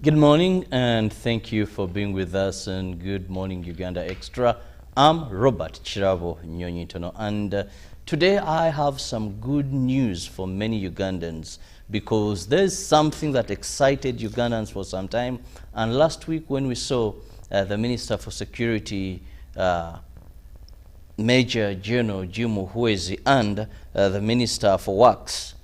Good morning and thank you for being with us, and good morning Uganda Extra. I'm Robert Chirabo Nyonyitono, and today I have some good news for many Ugandans, because there's something that excited Ugandans for some time. And last week when we saw the Minister for Security, Major General Jim Muhwezi, and the Minister for Works,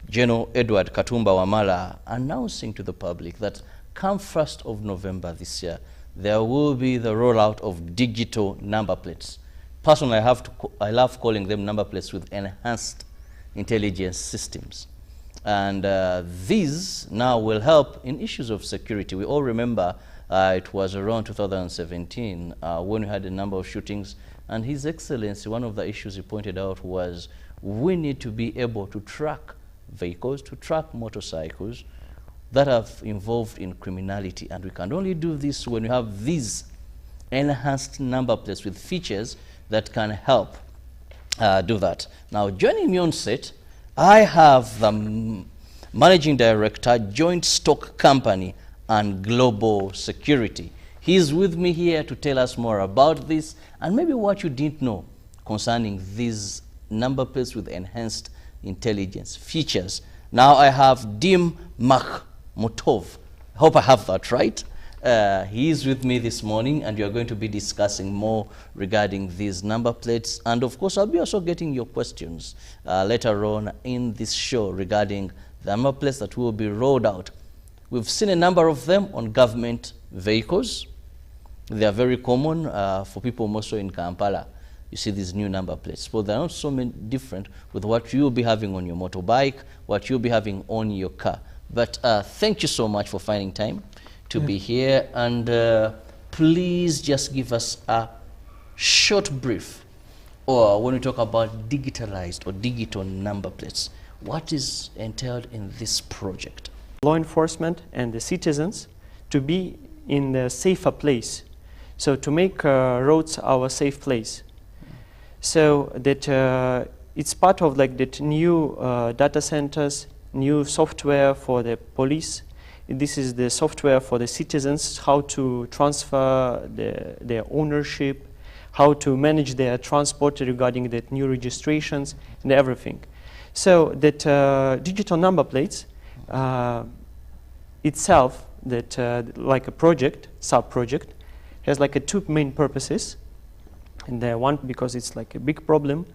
General Edward Katumba Wamala, announcing to the public that come 1st of November this year, there will be the rollout of digital number plates. Personally, I love calling them number plates with enhanced intelligence systems. And these now will help in issues of security. We all remember it was around 2017 when we had a number of shootings, and His Excellency, one of the issues he pointed out was we need to be able to track vehicles, to track motorcycles that are involved in criminality, and we can only do this when we have these enhanced number plates with features that can help do that. Now, joining me on set, I have the Managing Director, Joint Stock Company and Global Security. He's with me here to tell us more about this and maybe what you didn't know concerning these number plates with enhanced intelligence features. Now I have Dim Makhmutov. I hope I have that right. He is with me this morning, and we are going to be discussing more regarding these number plates. And of course, I'll be also getting your questions later on in this show regarding the number plates that will be rolled out. We've seen a number of them on government vehicles. They are very common for people also in Kampala. You see these new number plates, but they're not so many different with what you'll be having on your motorbike, what you'll be having on your car. But thank you so much for finding time to be here, and please just give us a short brief, or when we talk about digitalized or digital number plates, what is entailed in this project? Law enforcement and the citizens to be in a safer place, so to make roads our safe place. So that it's part of like that new data centers, new software for the police. This is the software for the citizens, how to transfer their ownership, how to manage their transport regarding that new registrations and everything. So that digital number plates itself, that like a project, sub-project, has like two main purposes. And one, because it's like a big problem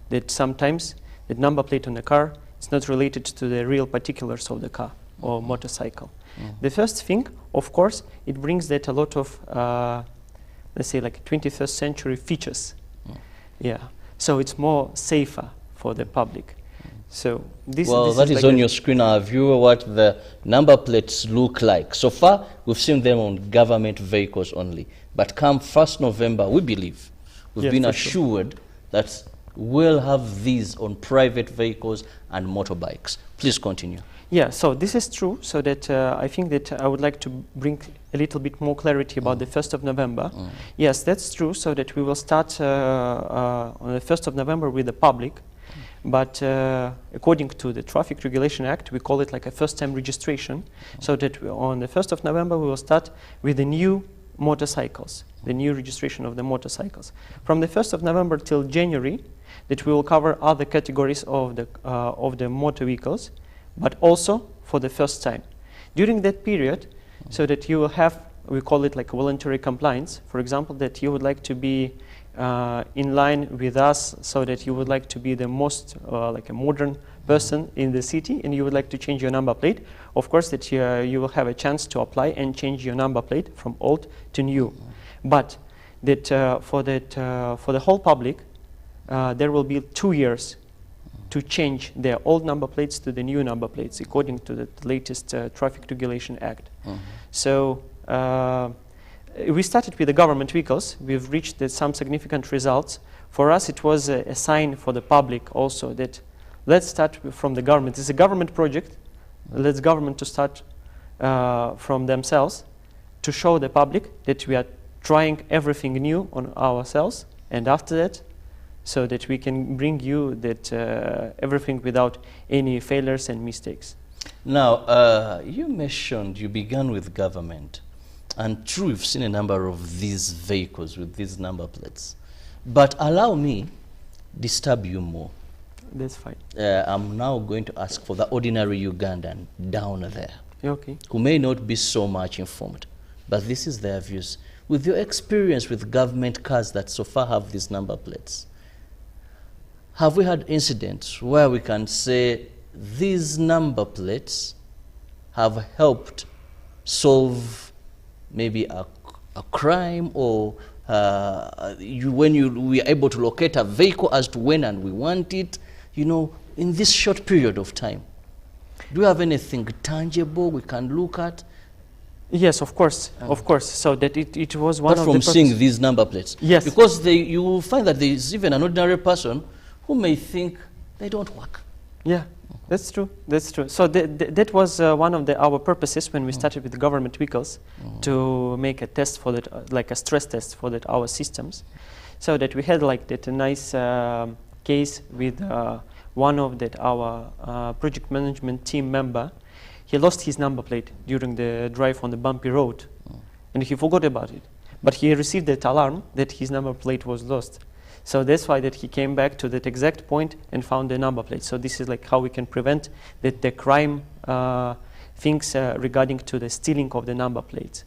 that sometimes the number plate on the car is not related to the real particulars of the car or motorcycle. The first thing, of course, it brings that a lot of, let's say, like 21st century features. Yeah, so it's more safer for the public. So this, well, this that is is like on your screen, our viewer, what the number plates look like. So far, we've seen them on government vehicles only. But come 1st November, we believe, we've been assured that we'll have these on private vehicles and motorbikes. Please continue. Yeah, so this is true. So that I think that I would like to bring a little bit more clarity about the 1st of November. Yes, that's true. So that we will start on the 1st of November with the public. But according to the Traffic Regulation Act, we call it like a first-time registration. So that on the 1st of November, we will start with the new motorcycles, the new registration of the motorcycles. From the 1st of November till January, that we will cover other categories of the motor vehicles, but also for the first time. During that period, so that you will have, we call it like a voluntary compliance. For example, that you would like to be in line with us, so that you would like to be the most like a modern person in the city, and you would like to change your number plate. Of course, that you will have a chance to apply and change your number plate from old to new. But that for the whole public, there will be 2 years to change their old number plates to the new number plates according to the latest Traffic Regulation Act. So we started with the government vehicles. We've reached some significant results. For us, it was a sign for the public also that let's start from the government. It's a government project. Let's government to start from themselves to show the public that we are trying everything new on ourselves, and after that, so that we can bring you that everything without any failures and mistakes. Now, you mentioned you began with government, and true, we've seen a number of these vehicles with these number plates. But allow me disturb you more. That's fine. I'm now going to ask for the ordinary Ugandan down there, Okay. who may not be so much informed, but this is their views. With your experience with government cars that so far have these number plates, have we had incidents where we can say these number plates have helped solve maybe a crime, or when we are able to locate a vehicle as to when and we want it, you know, in this short period of time? Do you have anything tangible we can look at? Yes, of course, of course. So that it was one Apart of from the seeing these number plates. Yes. Because you will find that there is even an ordinary person who may think they don't work. Yeah, that's true. That's true. So that was one of our purposes when we started with the government vehicles, to make a test for that, like a stress test for that our systems, so that we had like that a nice case with one of that our project management team member. He lost his number plate during the drive on the bumpy road, and he forgot about it. But he received that alarm that his number plate was lost. So that's why that he came back to that exact point and found the number plate. So this is like how we can prevent that the crime things regarding to the stealing of the number plates.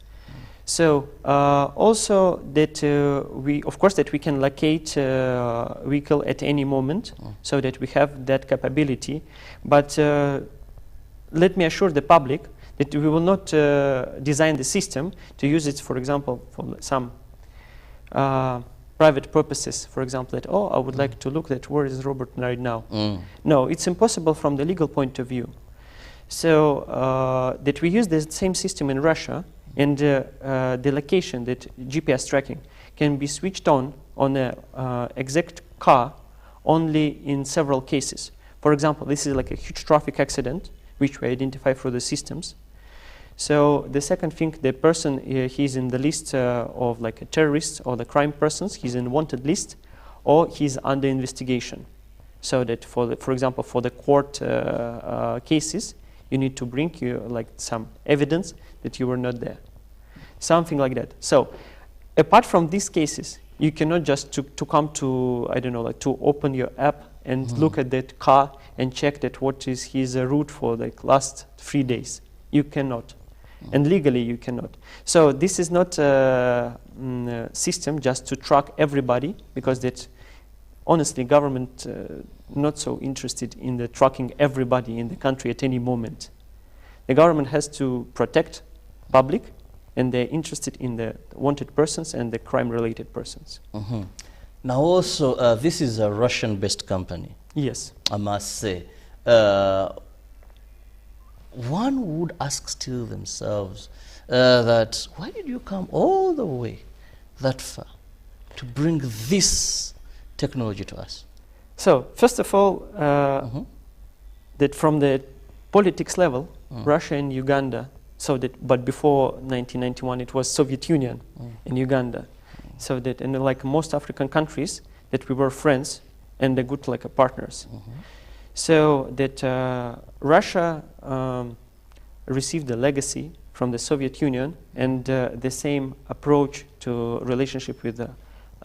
So also that we, of course, that we can locate vehicle at any moment, so that we have that capability. But let me assure the public that we will not design the system to use it, for example, for some private purposes. For example, that, oh, I would like to look at where is Robert right now. No, it's impossible from the legal point of view. So that we use the same system in Russia, and the location, that GPS tracking, can be switched on a exact car only in several cases. For example, this is like a huge traffic accident, which we identify through the systems. So the second thing, the person, he's in the list of like a terrorist or the crime persons, he's in wanted list, or he's under investigation. So that for example, for the court cases, you need to bring like some evidence that you were not there. Something like that. So apart from these cases, you cannot just to come to, I don't know, like to open your app and look at that car and check that what is his route for like last 3 days. You cannot. And legally you cannot. So this is not a system just to track everybody, because that honestly government not so interested in the tracking everybody in the country at any moment. The government has to protect public, and they're interested in the wanted persons and the crime-related persons. Now also, this is a Russian-based company. Yes. I must say. One would ask still themselves that why did you come all the way that far to bring this technology to us? So first of all, that from the politics level, Russia and Uganda, so that, but before 1991 it was Soviet Union and Uganda, so that, and like most African countries, that we were friends and the good like partners. So that Russia received the legacy from the Soviet Union and the same approach to relationship with the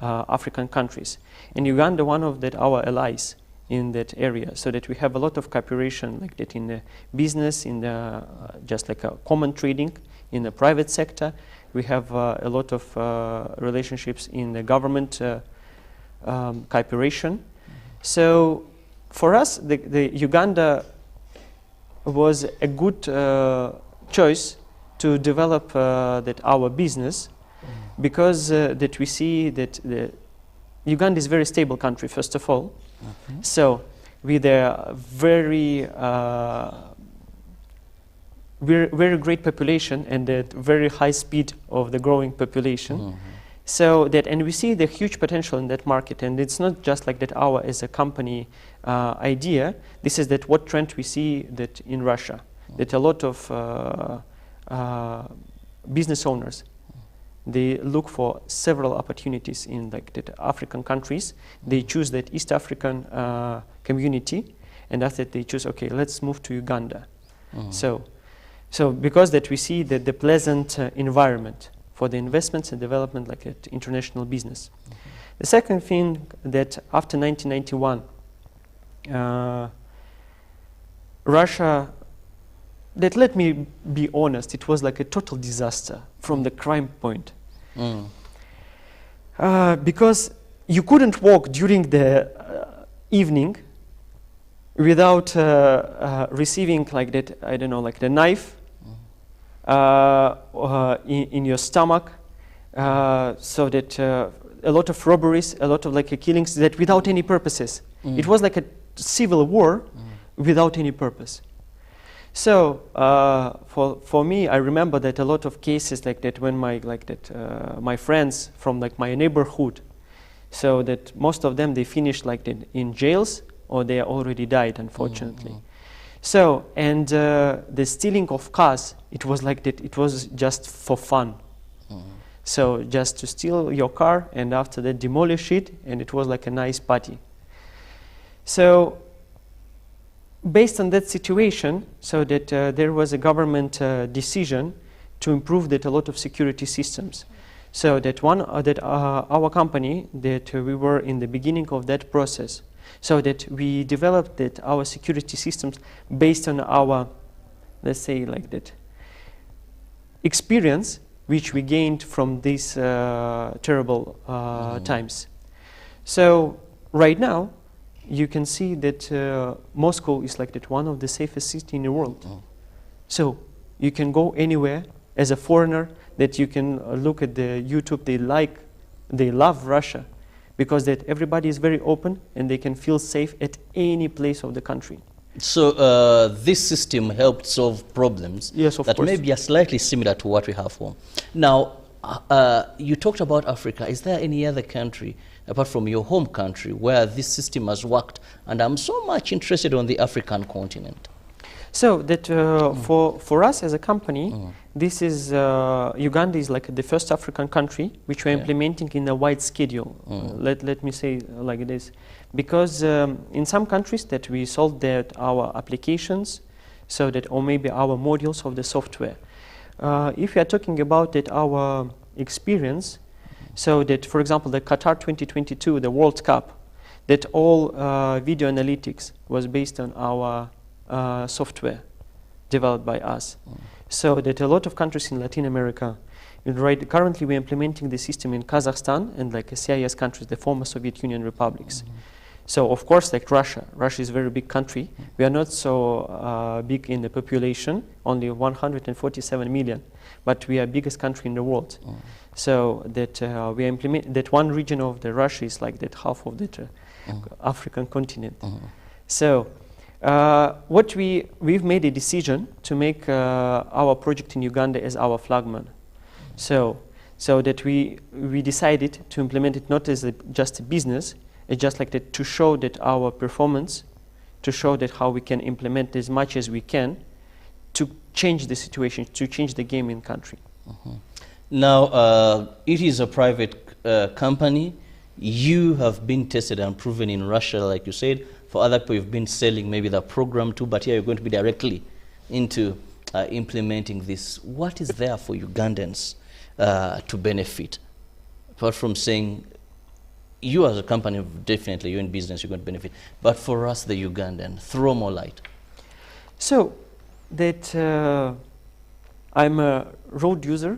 African countries. And Uganda, one of our allies in that area, so that we have a lot of cooperation like that in the business, in the just like a common trading in the private sector. We have a lot of relationships in the government cooperation. So for us, the Uganda was a good choice to develop that our business, because that we see that Uganda is a very stable country, first of all. So with a very very great population and a very high speed of the growing population. So that, and we see the huge potential in that market, and it's not just like that our as a company idea. This is that what trend we see that in Russia, that a lot of business owners, they look for several opportunities in like the African countries. They choose that East African community, and after that they choose, okay, let's move to Uganda. So because that we see that the pleasant environment for the investments and development like at international business. The second thing that after 1991, Russia, that let me be honest, it was like a total disaster from the crime point. Because you couldn't walk during the evening without receiving like that, I don't know, like the knife in your stomach, so that a lot of robberies, a lot of like killings that without any purposes. It was like a civil war without any purpose. So for me, I remember that a lot of cases like that when my friends from like my neighborhood, so that most of them they finished like that in jails or they already died, unfortunately. So and the stealing of cars, it was like that. It was just for fun. So just to steal your car and after that demolish it, and it was like a nice party. So based on that situation, so that there was a government decision to improve that a lot of security systems. So that our company, that we were in the beginning of that process, so that we developed that our security systems based on our, let's say like that, experience which we gained from these terrible times. So right now, you can see that Moscow is like that one of the safest cities in the world. So you can go anywhere as a foreigner, that you can look at the YouTube, they love Russia because that everybody is very open and they can feel safe at any place of the country. So this system helped solve problems that course. maybe are slightly similar to what we have home. Now, you talked about Africa. Is there any other country, apart from your home country, where this system has worked? And I'm so much interested on the African continent. So that for us as a company, this is Uganda is like the first African country which we're implementing in a wide schedule. Let me say like this, because in some countries that we sold that our applications, so that or maybe our modules of the software. If we are talking about that our experience, so that for example the Qatar 2022, the World Cup, that all video analytics was based on our software developed by us. So that a lot of countries in Latin America, currently we're implementing the system in Kazakhstan and like CIS countries, the former Soviet Union republics. So of course like Russia is a very big country. We are not so big in the population, only 147 million, but we are biggest country in the world. So that we implement that one region of the Russia is like that half of the African continent. So what we've made a decision to make our project in Uganda as our flagman. So that we decided to implement it not as just a business, it's just like that to show that our performance, to show that how we can implement as much as we can to change the situation, to change the game in country. Now, it is a private company. You have been tested and proven in Russia, like you said. For other people, you've been selling maybe the program too, but here you're going to be directly into implementing this. What is there for Ugandans to benefit? Apart from saying, you as a company, definitely you're in business, you're going to benefit. But for us, the Ugandan, throw more light. So that I'm a road user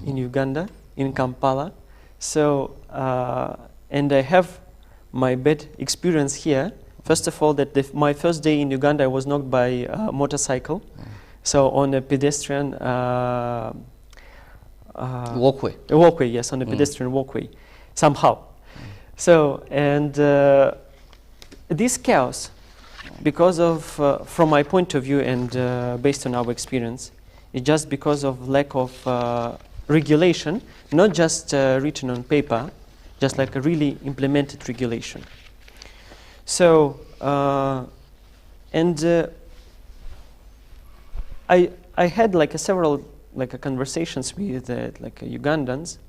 in Uganda, in Kampala. So, and I have my bad experience here. First of all, that my first day in Uganda, I was knocked by a motorcycle. So on a pedestrian walkway. A walkway, yes, on a pedestrian walkway, somehow. So, and this chaos, because of, from my point of view and based on our experience, it's just because of lack of regulation, not just written on paper, just like a really implemented regulation. So, and I had like several conversations with Ugandans,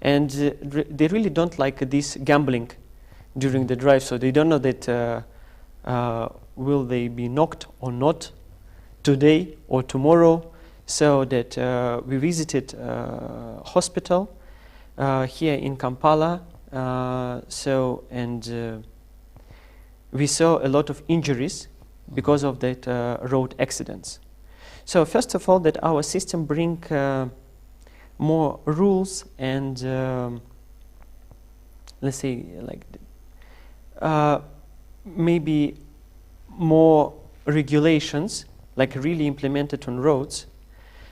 and they really don't like this gambling during the drive. So they don't know that will they be knocked or not. today or tomorrow. So that we visited hospital here in Kampala. We saw a lot of injuries because of that road accidents. So first of all, that our system bring more rules and let's say like maybe more regulations, like really implemented on roads,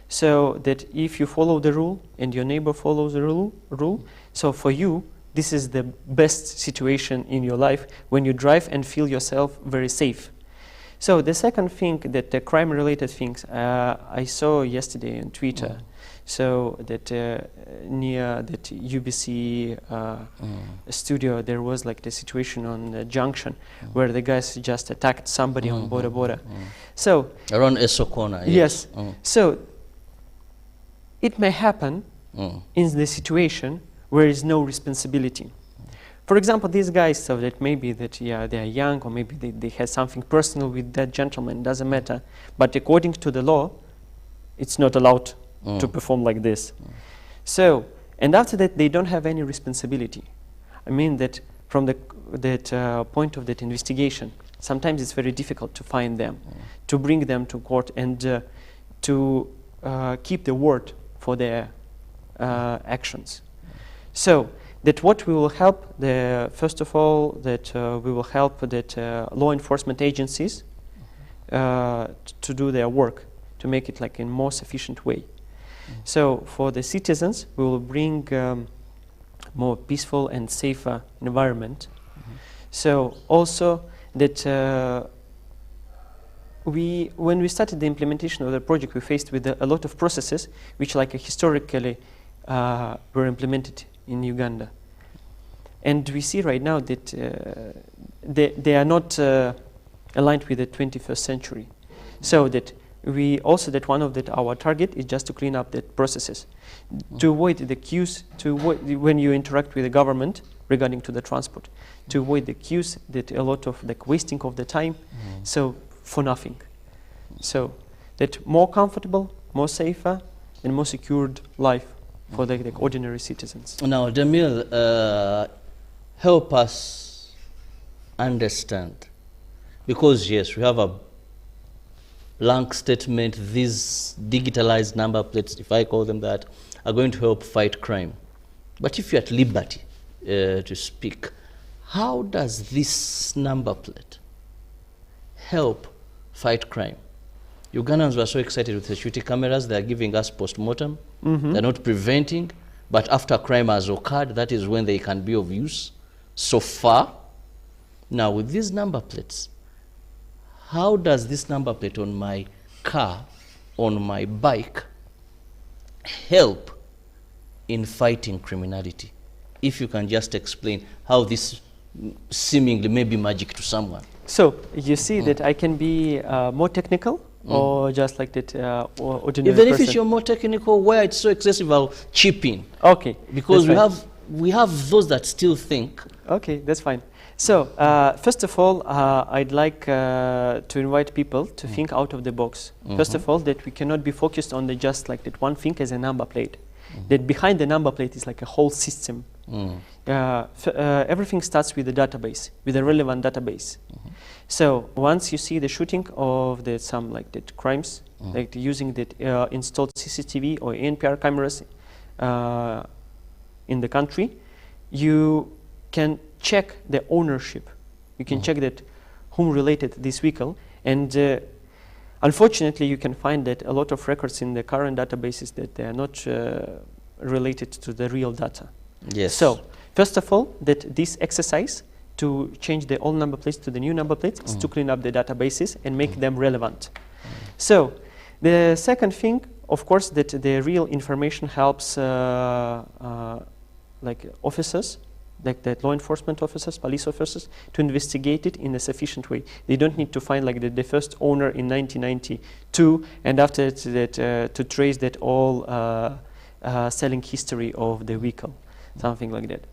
so that if you follow the rule and your neighbor follows the rule, so for you, this is the best situation in your life when you drive and feel yourself very safe. So the second thing, that the crime-related things, I saw yesterday on Twitter, so that near that UBC studio, there was like the situation on the junction where the guys just attacked somebody on border. So around Esokona, yes. So it may happen in the situation where there is no responsibility. For example, these guys, so that maybe that they are young, or maybe they had something personal with that gentleman, doesn't matter. But according to the law, it's not allowed to perform like this. So, and after that, they don't have any responsibility. I mean that from that point of that investigation, sometimes it's very difficult to find them, to bring them to court, and to keep the word for their actions. So that what we will help, first of all, that we will help that law enforcement agencies to do their work, to make it like in more sufficient way. So for the citizens, we will bring more peaceful and safer environment. So also that when we started the implementation of the project, we faced with a lot of processes which like historically were implemented in Uganda. And we see right now that they are not aligned with the 21st century. So that we also, that one of our target is just to clean up the processes, to avoid the queues, to avoid when you interact with the government regarding to the transport, to avoid the queues, that a lot of like wasting of the time, so for nothing. So that more comfortable, more safer, and more secured life for the ordinary citizens. Now, Demille, help us understand, because yes, we have a blank statement, these digitalized number plates, if I call them that, are going to help fight crime. But if you're at liberty to speak, how does this number plate help fight crime? Ugandans were so excited with the security cameras, they're giving us post-mortem, they're not preventing, but after crime has occurred, that is when they can be of use so far. Now with these number plates, how does this number plate on my car, on my bike, help in fighting criminality? If you can just explain how this seemingly may be magic to someone. So you see that I can be more technical, or just like that or ordinary Even person? if you're more technical, where it's so excessive, I'll chip in. Okay. Because we have those that still think. Okay, that's fine. So first of all, I'd like to invite people to think out of the box. First of all, that we cannot be focused on the just like that one thing as a number plate. That behind the number plate is like a whole system. Everything starts with the database, with a relevant database. So once you see the shooting of some like that crimes, like using the installed CCTV or NPR cameras in the country, you can check the ownership. You can check that whom related this vehicle, and unfortunately you can find that a lot of records in the current databases that they are not related to the real data. Yes. So first of all, that this exercise to change the old number plates to the new number plates is to clean up the databases and make them relevant. So the second thing, of course, that the real information helps like officers, like the law enforcement officers, police officers, to investigate it in a sufficient way. They don't need to find like the first owner in 1992, and after that to trace that all selling history of the vehicle, something like that.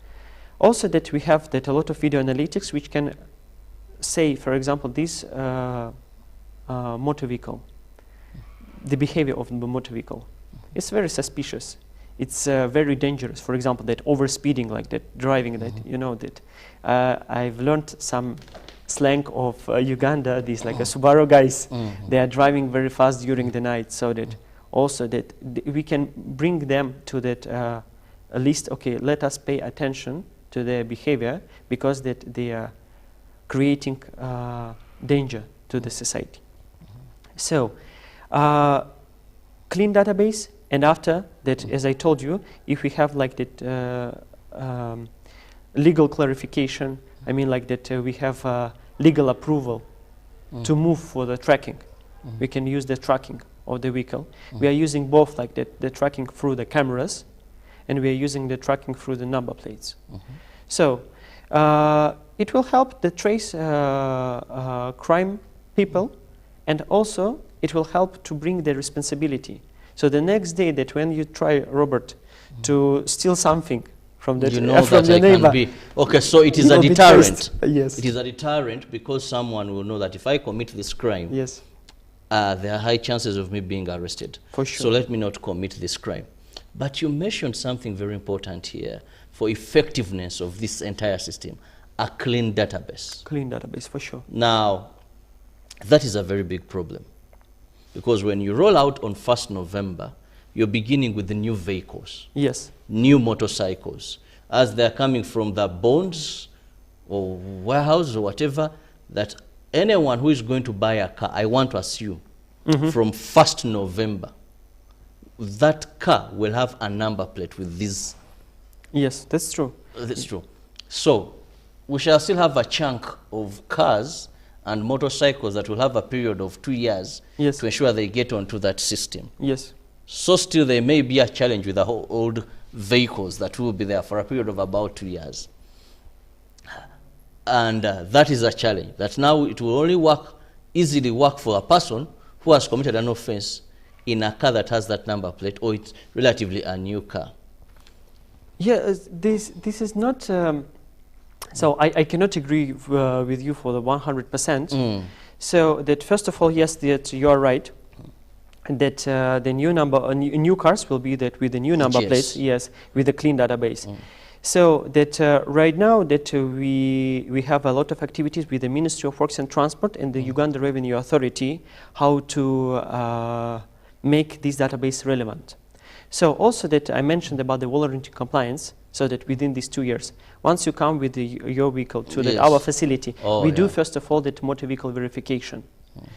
Also that we have that a lot of video analytics which can say, for example, this motor vehicle, the behavior of the motor vehicle. It's very suspicious. It's very dangerous. For example, that overspeeding, like that driving, that you know that. I've learned some slang of Uganda. These like a Subaru guys, they are driving very fast during the night, so that also that we can bring them to that at least. Okay, let us pay attention to their behavior because that they are creating danger to the society. So, clean database. And after that, as I told you, if we have like that legal clarification, I mean like that we have legal approval to move for the tracking, we can use the tracking of the vehicle. We are using both like that, the tracking through the cameras, and we are using the tracking through the number plates. So it will help the trace crime people, and also it will help to bring the responsibility. So the next day that when you try, Robert, to steal something from the, you know from that the I neighbor, can be. Okay, so it is you a will be deterrent. traced. Yes. It is a deterrent because someone will know that if I commit this crime, Yes. There are high chances of me being arrested. For sure. So let me not commit this crime. But you mentioned something very important here for effectiveness of this entire system, a clean database. Clean database, for sure. Now, that is a very big problem. Because when you roll out on 1st November, you're beginning with the new vehicles. Yes. New motorcycles. As they're coming from the bonds or warehouse or whatever, that anyone who is going to buy a car, I want to assume, from 1st November, that car will have a number plate with these. Yes, that's true. That's true. So we shall still have a chunk of cars and motorcycles that will have a period of 2 years Yes. to ensure they get onto that system. Yes. So still there may be a challenge with the whole old vehicles that will be there for a period of about 2 years. And that is a challenge, that now it will only easily work for a person who has committed an offense in a car that has that number plate, or it's relatively a new car. Yeah, this is not, so I cannot agree with you for the 100%. So that first of all, yes, that you are right, that the new cars will be that with the new number plates, yes, with the clean database. So that right now that we have a lot of activities with the Ministry of Works and Transport and the Uganda Revenue Authority, how to make this database relevant. So also that I mentioned about the voluntary compliance, so that within these 2 years, once you come with your vehicle to our facility, we do first of all that motor vehicle verification.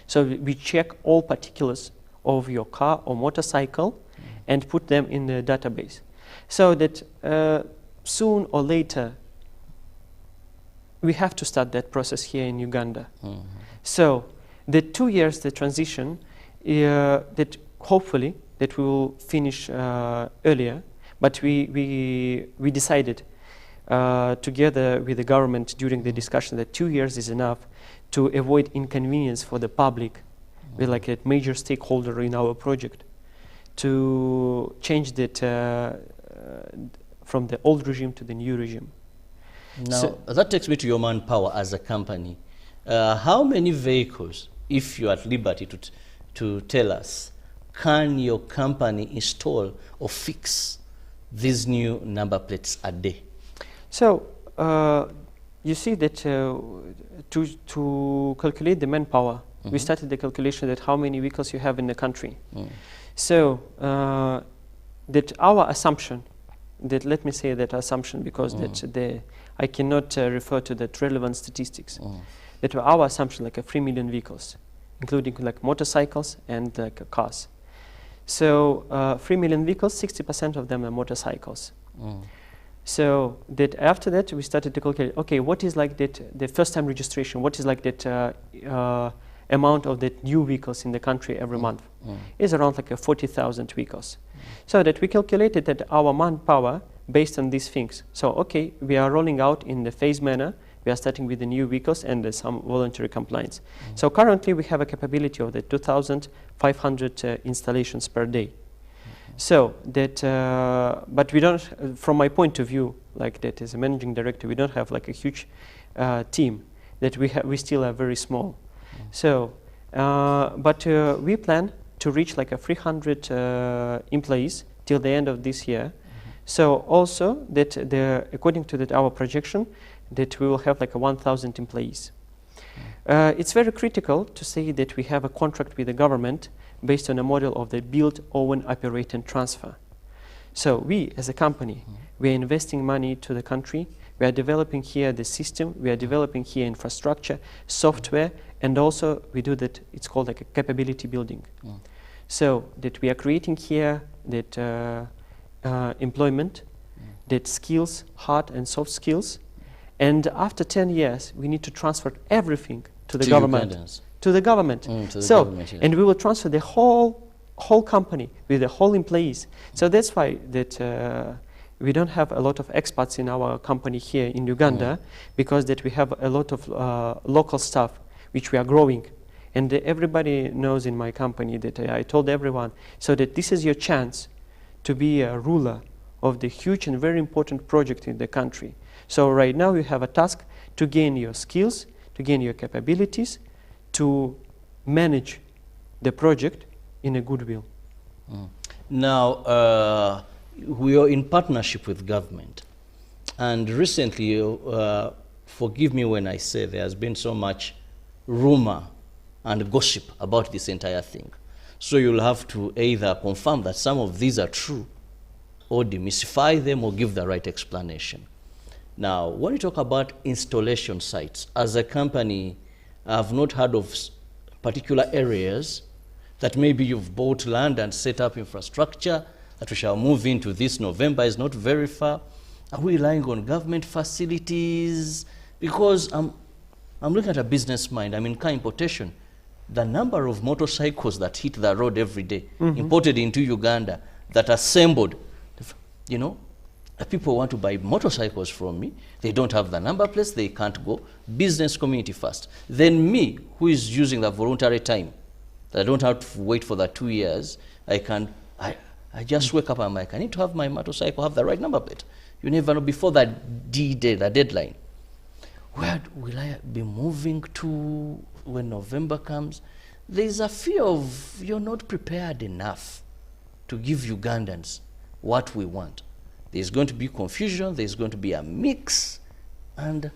So we check all particulars of your car or motorcycle and put them in the database. So that soon or later, we have to start that process here in Uganda. So the 2 years, the transition, that hopefully that we will finish earlier, but we decided together with the government during the discussion that 2 years is enough to avoid inconvenience for the public. We're like a major stakeholder in our project to change that from the old regime to the new regime. Now, So- that takes me to your manpower as a company. How many vehicles, if you're at liberty to tell us, can your company install or fix these new number plates a day? So you see that to calculate the manpower, we started the calculation that how many vehicles you have in the country. So that our assumption, that let me say that assumption because that I cannot refer to the relevant statistics. That our assumption like 3 million vehicles, including like motorcycles and like cars. So 3 million vehicles, 60% of them are motorcycles. So that after that we started to calculate, okay, what is like that the first time registration, what is like that amount of the new vehicles in the country every month is around like 40,000 vehicles. So that we calculated that our manpower based on these things. So okay, we are rolling out in the phase manner. We are starting with the new vehicles and some voluntary compliance. So currently we have a capability of the 2,500 installations per day. So that, but we don't, from my point of view, like that as a managing director, we don't have like a huge team. That we still are very small. So, but we plan to reach like a 300 employees till the end of this year. So also that according to that our projection, that we will have like a 1,000 employees. It's very critical to say that we have a contract with the government based on a model of the build, own, operate, and transfer. So we, as a company, we are investing money to the country. We are developing here the system. We are developing here infrastructure, software, and also we do that. It's called like a capability building. So that we are creating here that employment, that skills, hard and soft skills, and after 10 years, we need to transfer everything to the government. Ugandans. To the government. To the So, government, yes. and we will transfer the whole company with the whole employees. So that's why that we don't have a lot of expats in our company here in Uganda, because that we have a lot of local staff which we are growing. And everybody knows in my company that I told everyone, so that this is your chance to be a ruler of the huge and very important project in the country. So right now you have a task to gain your skills, to gain your capabilities, to manage the project in a goodwill. Now, we are in partnership with government. And recently, forgive me when I say there has been so much rumor and gossip about this entire thing. So you'll have to either confirm that some of these are true, or demystify them, or give the right explanation. Now, when you talk about installation sites, as a company, I've not heard of particular areas that maybe you've bought land and set up infrastructure that we shall move into this November is not very far. Are we relying on government facilities? Because I'm looking at a business mind. I'm in car importation. The number of motorcycles that hit the road every day, imported into Uganda, that are assembled, you know, people want to buy motorcycles from me. They don't have the number plates. They can't go. Business community first. Then me, who is using the voluntary time, that I don't have to wait for the 2 years. I just wake up and I'm like, I need to have my motorcycle have the right number plate. You never know before that D-Day, the deadline. Where will I be moving to when November comes? There's a fear of you're not prepared enough to give Ugandans what we want. There's going to be confusion, there's going to be a mix, and...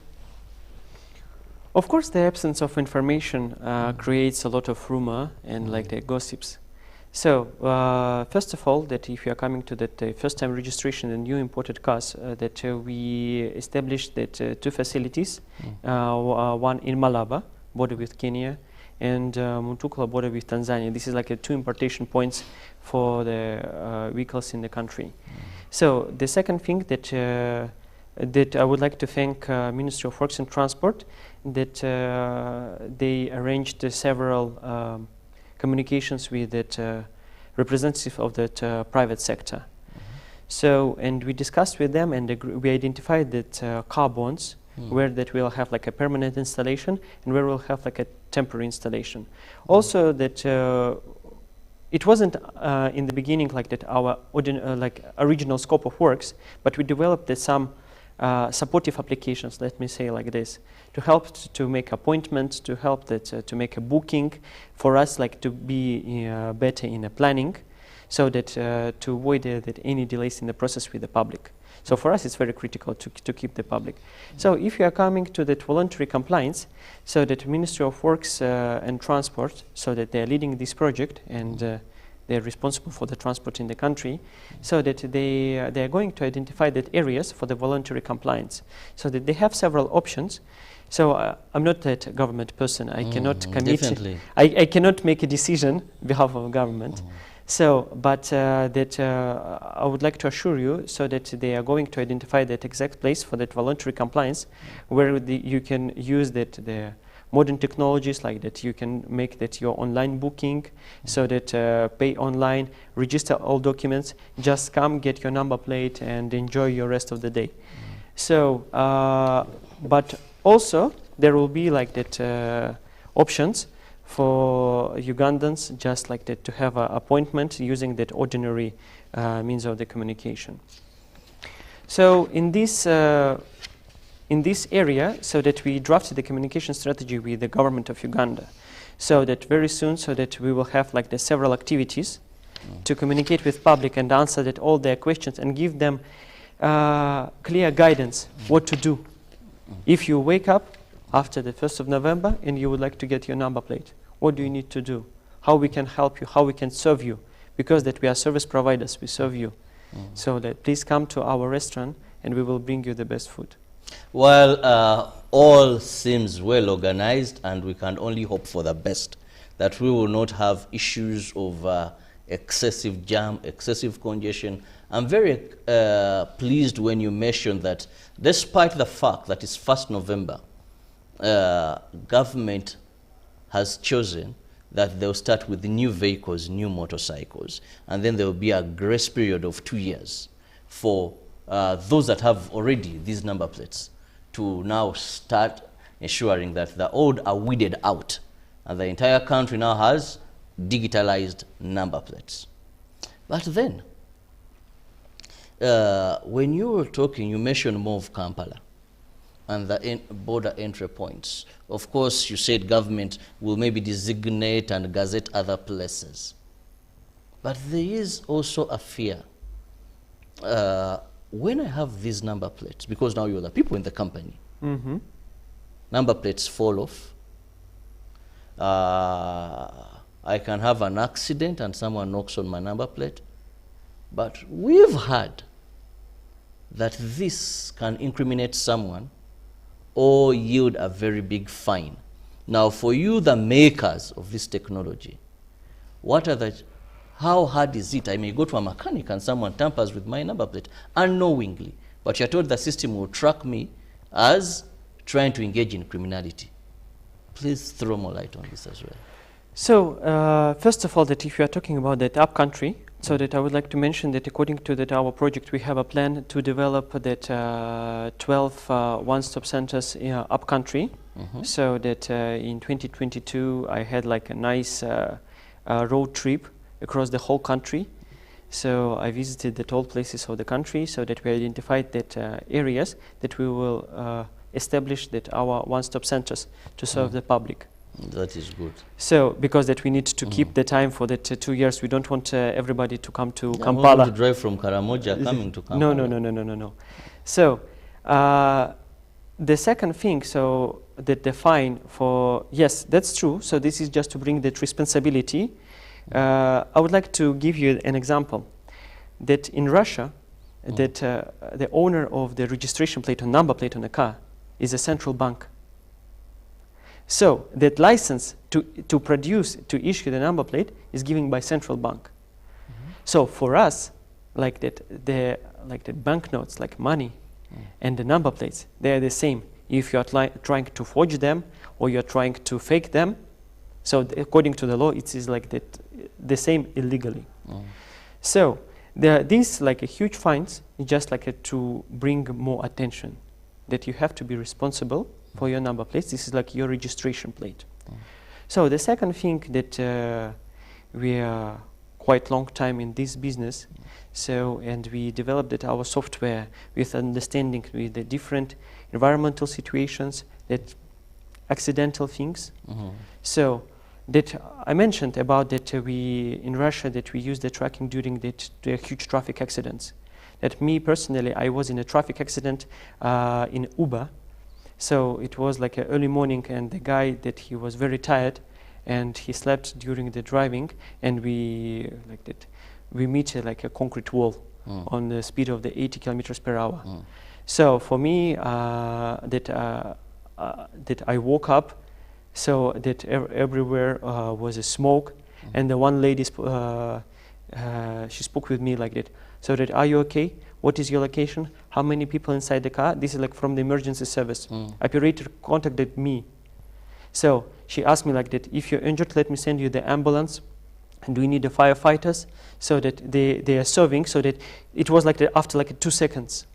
Of course, the absence of information creates a lot of rumor and like the gossips. So, first of all, that if you are coming to that first-time registration in new imported cars, that we established that 2 facilities, one in Malaba, border with Kenya, and Mutukula, border with Tanzania. This is like 2 importation points for the vehicles in the country. So the second thing that that I would like to thank Ministry of Works and Transport, that they arranged several communications with that representative of that private sector. So, and we discussed with them, and we identified that car bonds where that we'll have like a permanent installation and where we'll have like a temporary installation. Also that it wasn't in the beginning like that our like original scope of works, but we developed some supportive applications, let me say like this, to help to make appointments, to help that to make a booking for us, like to be better in a planning, so that to avoid that any delays in the process with the public. So for us, it's very critical to keep the public. So if you are coming to that voluntary compliance, so that Ministry of Works and Transport, so that they are leading this project and they are responsible for the transport in the country, so that they are going to identify that areas for the voluntary compliance, so that they have several options. So I'm not that government person. I cannot commit. I cannot make a decision on behalf of government. So, but that I would like to assure you, so that they are going to identify that exact place for that voluntary compliance, where you can use that the modern technologies, like that you can make that your online booking, so that pay online, register all documents, just come, get your number plate, and enjoy your rest of the day. So, but also there will be like that options for Ugandans, just like that, to have an appointment using that ordinary means of the communication. So in this area, so that we drafted the communication strategy with the government of Uganda. so that very soon, so that we will have like the several activities to communicate with public and answer that all their questions and give them clear guidance what to do. If you wake up after the 1st of November and you would like to get your number plate, what do you need to do? How we can help you, how we can serve you, because that we are service providers, we serve you. So that please come to our restaurant and we will bring you the best food. Well, all seems well organized, and we can only hope for the best, that we will not have issues of excessive jam, excessive congestion. I'm very pleased when you mentioned that despite the fact that it's 1st November, government has chosen that they'll start with new vehicles, new motorcycles, and then there will be a grace period of 2 years for those that have already these number plates to now start ensuring that the old are weeded out and the entire country now has digitalized number plates. But then, when you were talking, you mentioned more of Kampala and the border entry points. Of course, you said government will maybe designate and gazette other places. But there is also a fear. When I have these number plates, because now you're the people in the company, number plates fall off. I can have an accident and someone knocks on my number plate. But we've heard that this can incriminate someone or yield a very big fine. Now, for you, the makers of this technology, what are the, how hard is it? I may go to a mechanic and someone tampers with my number plate unknowingly, but you're told the system will track me as trying to engage in criminality. Please throw more light on this as well. So, first of all, that if you are talking about that upcountry, so that I would like to mention that according to that our project, we have a plan to develop that 12 one-stop centers in upcountry. So that in 2022, I had like a nice road trip across the whole country. So I visited the all places of the country, so that we identified that areas that we will establish that our one-stop centers to serve the public. That is good. So, because that we need to keep the time for that 2 years, we don't want everybody to come to I Kampala. want to drive from Karamoja coming to Kampala. No. So, the second thing, so that the fine for, yes, that's true. So this is just to bring that responsibility. I would like to give you an example. That in Russia, that the owner of the registration plate or number plate on a car is a central bank. So that license to produce, to issue the number plate is given by central bank. So for us, like that, the banknotes, like money, and the number plates, they are the same. If you are trying to forge them or you are trying to fake them, so according to the law, it is like that, the same illegally. So these like a huge fines, just like to bring more attention that you have to be responsible for your number plates. This is like your registration plate. So the second thing that we are quite long time in this business, so and we developed that our software with understanding with the different environmental situations, that accidental things. So that I mentioned about that we in Russia that we use the tracking during the huge traffic accidents. That me personally, I was in a traffic accident in Uber. So it was like an early morning, and the guy that he was very tired, and he slept during the driving, and we like that we meet like a concrete wall on the speed of the 80 kilometers per hour. So for me, that I woke up, so that everywhere was a smoke, and the one lady she spoke with me like that. So that, are you okay? What is your location? How many people inside the car? This is like from the emergency service. Operator contacted me. So she asked me like that, if you're injured, let me send you the ambulance. And we need the firefighters, so that they are serving, so that it was like that after like 2 seconds.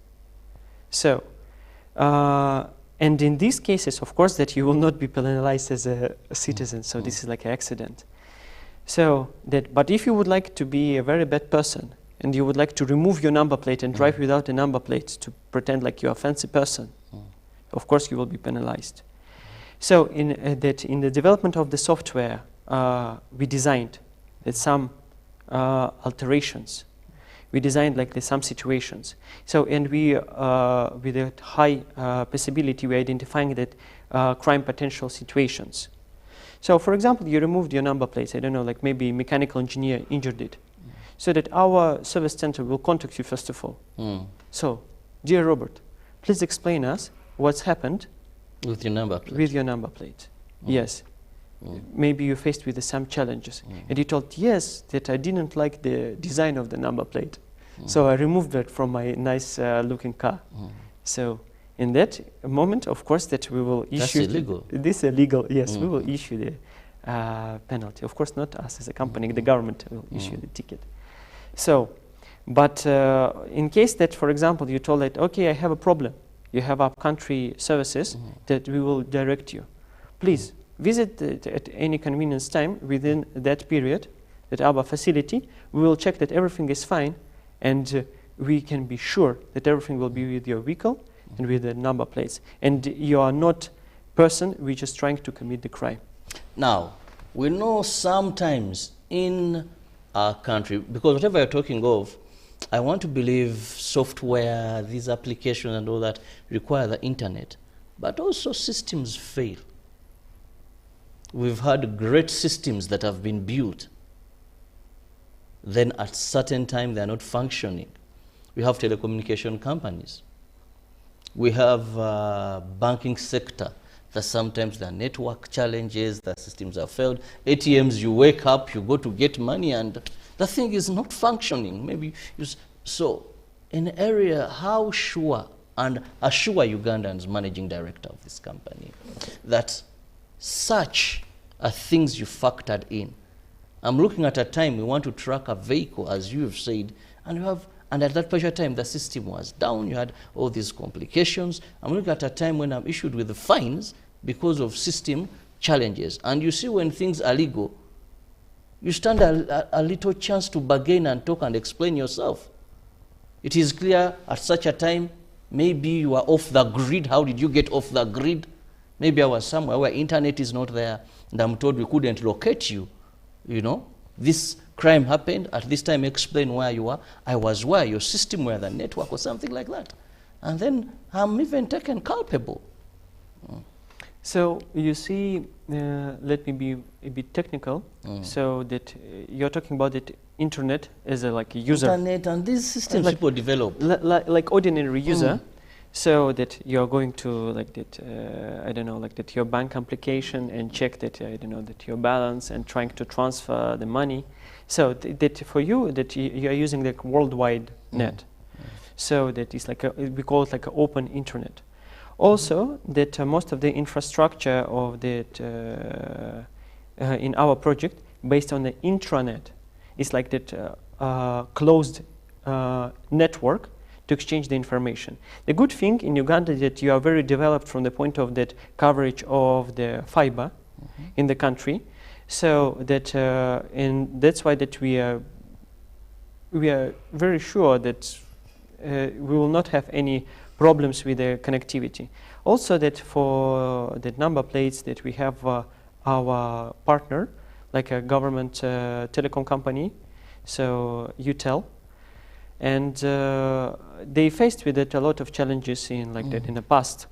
So, and in these cases, of course, that you will not be penalized as a citizen. So this is like an accident. So that, but if you would like to be a very bad person, and you would like to remove your number plate and drive without a number plate to pretend like you're a fancy person, of course you will be penalized. So in the development of the software, we designed some alterations. We designed like some situations. So and we with a high possibility, we're identifying that crime potential situations. So for example, you removed your number plates. I don't know, like maybe mechanical engineer injured it. So that our service center will contact you first of all. So, dear Robert, please explain us what's happened with your number plate. With your number plate. Yes. Maybe you faced with some challenges. And you told, yes, that I didn't like the design of the number plate. So I removed that from my nice looking car. So in that moment, of course, that we will issue... That's illegal. This illegal, yes, we will issue the penalty. Of course, not us as a company, the government will issue the ticket. So, but in case that, for example, you told that, okay, I have a problem. You have upcountry services that we will direct you. Please visit at any convenience time within that period at our facility. We will check that everything is fine, and we can be sure that everything will be with your vehicle and with the number plates. And you are not person which is trying to commit the crime. Now, we know sometimes in our country, because whatever you're talking of, I want to believe software, these applications and all that require the internet, but also systems fail. We've had great systems that have been built, then at certain time they're not functioning. We have telecommunication companies. We have banking sector that sometimes there are network challenges, the systems have failed. ATMs, you wake up, you go to get money and the thing is not functioning. Maybe so in area, how sure and assure Ugandans, managing director of this company, that such are things you factored in. I'm looking at a time we want to track a vehicle, as you have said, and at that particular time the system was down, you had all these complications. I'm looking at a time when I'm issued with the fines because of system challenges. And you see, when things are legal, you stand a little chance to bargain and talk and explain yourself. It is clear at such a time, maybe you are off the grid. How did you get off the grid? Maybe I was somewhere where internet is not there, and I'm told we couldn't locate you. You know, this crime happened at this time, explain where you are. I was where, your system, where the network or something like that. And then I'm even taken culpable. So you see, let me be a bit technical, so that you're talking about the internet as a like a user. Internet and these systems like, people develop. Like ordinary user, so that you're going to like that, I don't know, like that your bank application and check that, I don't know, that your balance and trying to transfer the money. So that for you, that you are using like worldwide net. So that is like, we call it like an open internet. Also, that most of the infrastructure of that in our project based on the intranet is like that closed network to exchange the information. The good thing in Uganda is that you are very developed from the point of that coverage of the fiber in the country, so that and that's why that we are very sure that we will not have any problems with the connectivity. Also, that for the number plates that we have our partner, like a government telecom company, so UTEL, and they faced with it a lot of challenges in like that in the past.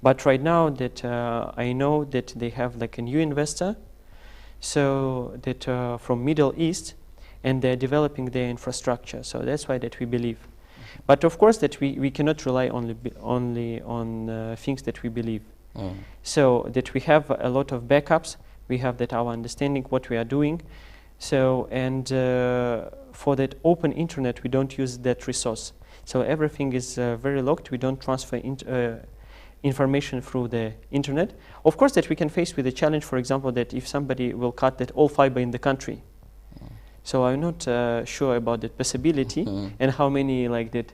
But right now that I know that they have like a new investor, so that from Middle East, and they're developing their infrastructure. So that's why that we believe. But of course that we cannot rely only on things that we believe. So that we have a lot of backups, we have that our understanding what we are doing. So and for that open internet we don't use that resource. So everything is very locked, we don't transfer information through the internet. Of course that we can face with a challenge, for example, that if somebody will cut that all fiber in the country. So I'm not sure about that possibility and how many like that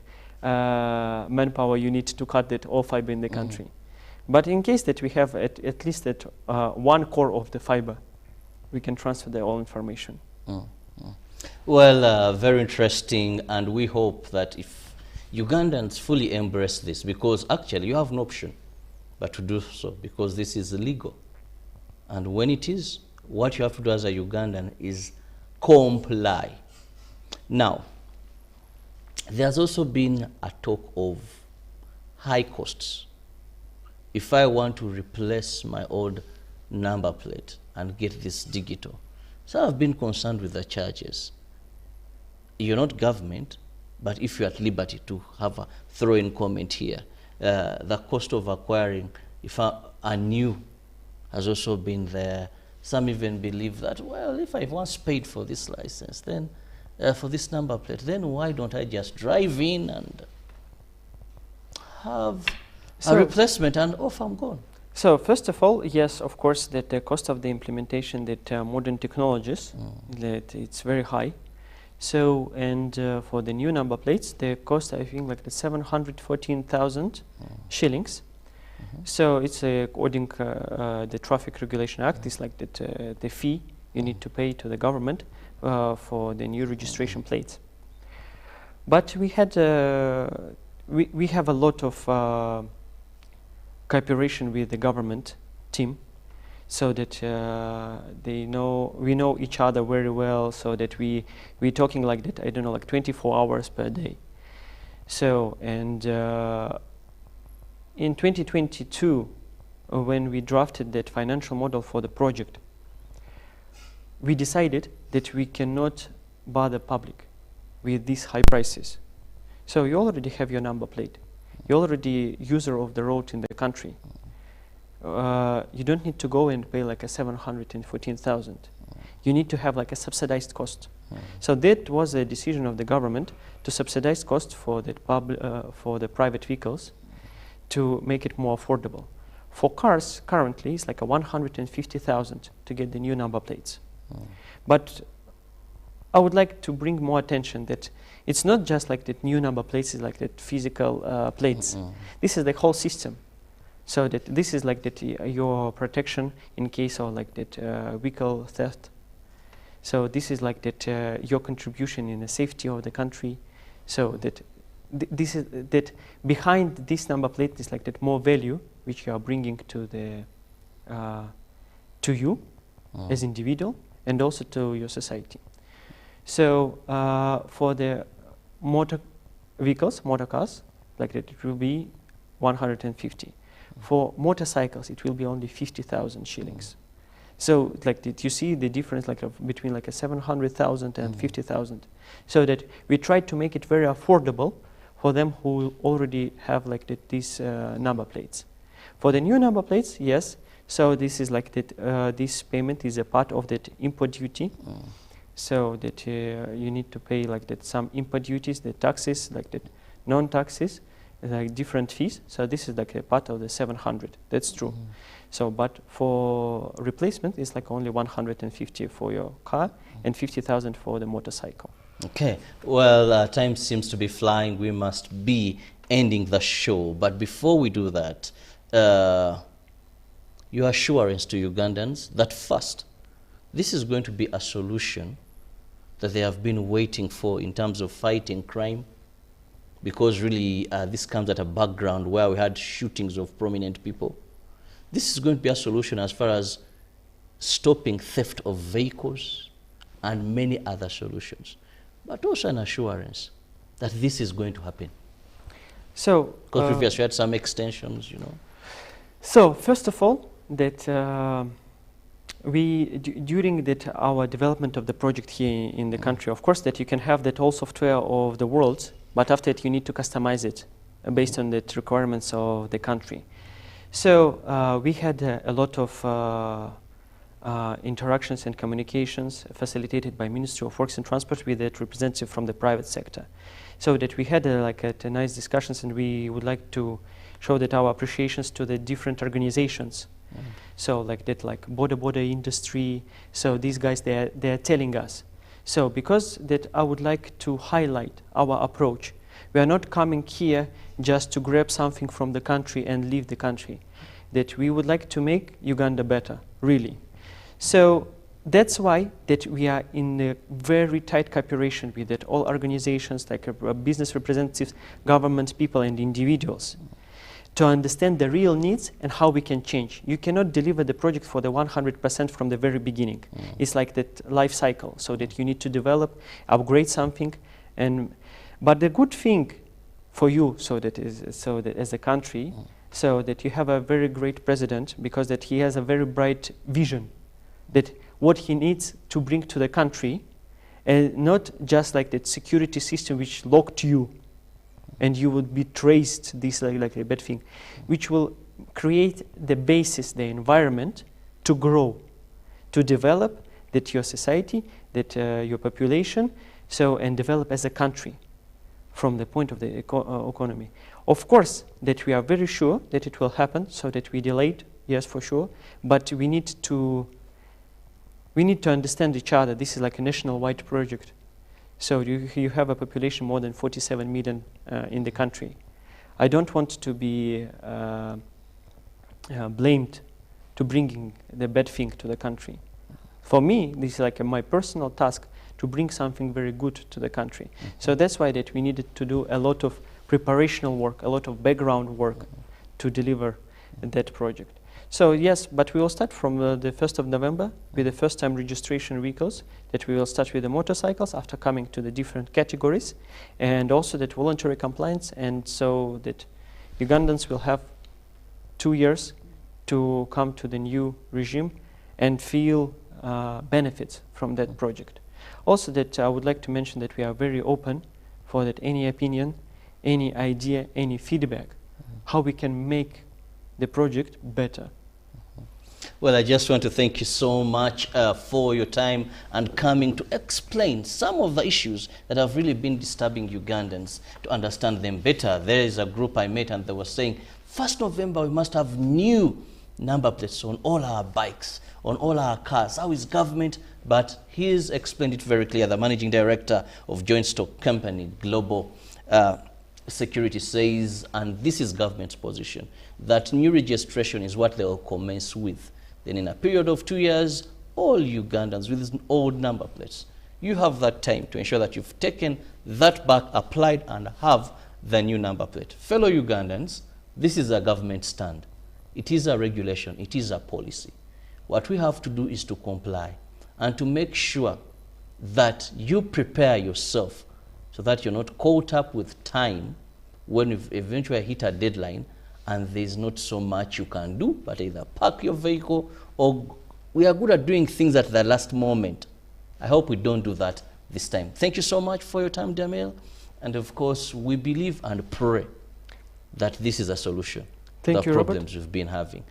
manpower you need to cut that all fiber in the country. But in case that we have at least that one core of the fiber, we can transfer the all information. Well, very interesting, and we hope that if Ugandans fully embrace this, because actually you have an option. but to do so because this is illegal. And when it is, what you have to do as a Ugandan is comply. Now, there's also been a talk of high costs. If I want to replace my old number plate and get this digital, so I've been concerned with the charges. You're not government, but if you're at liberty to have a throw-in comment here, the cost of acquiring, if a new has also been there. Some even believe that, well, if I once paid for this license, then for this number plate, then why don't I just drive in and have a replacement and off I'm gone? So first of all, yes, of course, that the cost of the implementation, that modern technologies, that it's very high. So, and for the new number plates, they cost, I think, like the 714,000 shillings. So it's according the Traffic Regulation Act, is like that the fee you need to pay to the government for the new registration plates. But we had we have a lot of cooperation with the government team, so that we know each other very well, so that we're talking like that, I don't know, like 24 hours per day. So, and in 2022, when we drafted that financial model for the project, we decided that we cannot bother public with these high prices. So you already have your number plate. You're already user of the road in the country. You don't need to go and pay like a 714,000. You need to have like a subsidized cost. So that was a decision of the government to subsidize cost for the private vehicles, to make it more affordable. For cars, currently, it's like a 150,000 to get the new number plates. But I would like to bring more attention that it's not just like that new number plates is like that physical plates. This is the whole system. So that this is like that your protection in case of like that vehicle theft. So this is like that your contribution in the safety of the country. So that this is that behind this number plate is like that more value which you are bringing to the to you as individual and also to your society. So for the motor vehicles, motor cars, like that, it will be 150. For motorcycles, it will be only 50,000 shillings. So like that, you see the difference like between like a 700,000 and 50,000. So that we try to make it very affordable for them who already have like that, these number plates. For the new number plates, yes. So this is like that. This payment is a part of that import duty. So that you need to pay like that some import duties, the taxes, like that non-taxes, like different fees. So this is like a part of the 700. That's true. So, but for replacement, it's like only 150 for your car and 50,000 for the motorcycle. Okay. Well, time seems to be flying. We must be ending the show. But before we do that, your assurance to Ugandans that first, this is going to be a solution that they have been waiting for in terms of fighting crime, because really this comes at a background where we had shootings of prominent people. This is going to be a solution as far as stopping theft of vehicles and many other solutions, but also an assurance that this is going to happen. So, because previously we had some extensions, you know. So first of all, that during that our development of the project here in the country, of course, that you can have that all software of the world, but after that you need to customize it based on the requirements of the country. So we had a lot of interactions and communications facilitated by Ministry of Works and Transport with that representative from the private sector. So that we had a nice discussions, and we would like to show that our appreciations to the different organizations. So like that, like border industry. So these guys, they are telling us. So because that, I would like to highlight our approach. We are not coming here just to grab something from the country and leave the country. That we would like to make Uganda better, really. So that's why that we are in a very tight cooperation with that all organizations, like business representatives, government people, and individuals. to understand the real needs and how we can change. You cannot deliver the project for the 100% from the very beginning. It's like that life cycle, so that you need to develop, upgrade something, but the good thing for you, so that as a country, so that you have a very great president, because that he has a very bright vision, that what he needs to bring to the country, and not just like that security system which locked you, and you would be traced, this like a bad thing, which will create the basis, the environment to grow, to develop that your society, that your population, and develop as a country from the point of the economy. Of course, that we are very sure that it will happen, so that we delayed, yes, for sure, but we need to understand each other. This is like a national-wide project. So you have a population more than 47 million in the country. I don't want to be blamed to bringing the bad thing to the country. For me, this is like my personal task to bring something very good to the country. So that's why that we needed to do a lot of preparational work, a lot of background work to deliver that project. So yes, but we will start from the 1st of November with the first time registration vehicles, that we will start with the motorcycles after coming to the different categories, and also that voluntary compliance, and so that Ugandans will have 2 years to come to the new regime and feel benefits from that project. Also that I would like to mention that we are very open for that any opinion, any idea, any feedback, how we can make the project better. Well, I just want to thank you so much for your time and coming to explain some of the issues that have really been disturbing Ugandans, to understand them better. There is a group I met and they were saying, 1st November we must have new number plates on all our bikes, on all our cars. How is government? But he's explained it very clear. The managing director of Joint Stock Company Global Security says, and this is government's position, that new registration is what they will commence with. Then in a period of 2 years, all Ugandans with old number plates, you have that time to ensure that you've taken that back, applied, and have the new number plate. Fellow Ugandans, this is a government stand. It is a regulation. It is a policy. What we have to do is to comply and to make sure that you prepare yourself so that you're not caught up with time when you eventually hit a deadline and there's not so much you can do, but either park your vehicle, or we are good at doing things at the last moment. I hope we don't do that this time. Thank you so much for your time, Damil. And of course, we believe and pray that this is a solution to the problems we've been having.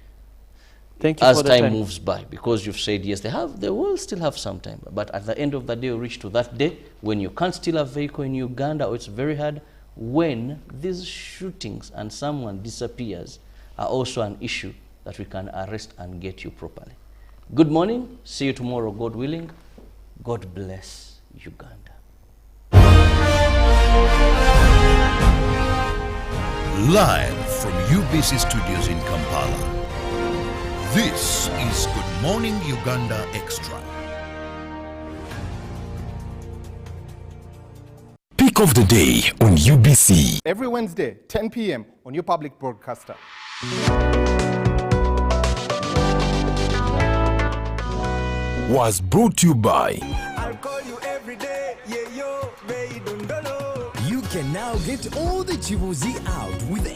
Thank you as for the time moves by, because you've said yes, they will still have some time, but at the end of the day, we reach to that day when you can't steal a vehicle in Uganda, or it's very hard, when these shootings and someone disappears are also an issue that we can arrest and get you properly. Good morning. See you tomorrow, God willing. God bless Uganda. Live from UBC Studios in Kampala. This is Good Morning Uganda Extra. Pick of the day on UBC. Every Wednesday, 10 p.m. on your public broadcaster. Was brought to you by I'll call you every day, yeah, yo, baby, don't know. You can now get all the Chibuzi out with